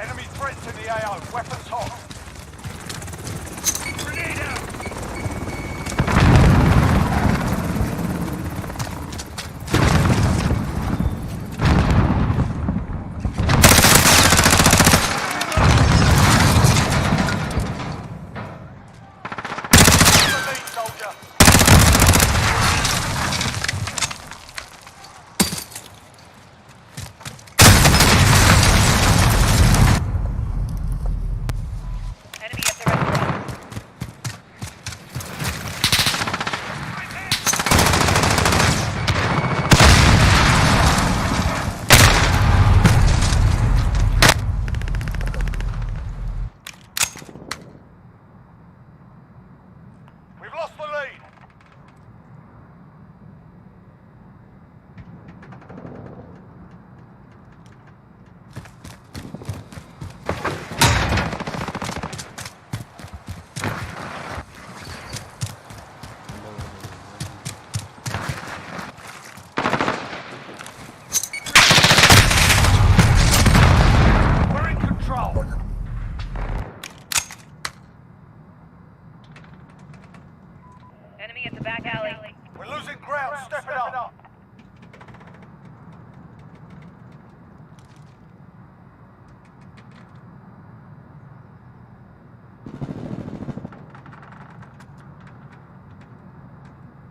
Enemy threats in the AO. Weapons hot. Grenade out! We've lost the lead. We're in control. Enemy at the back alley. We're losing ground. Step it up.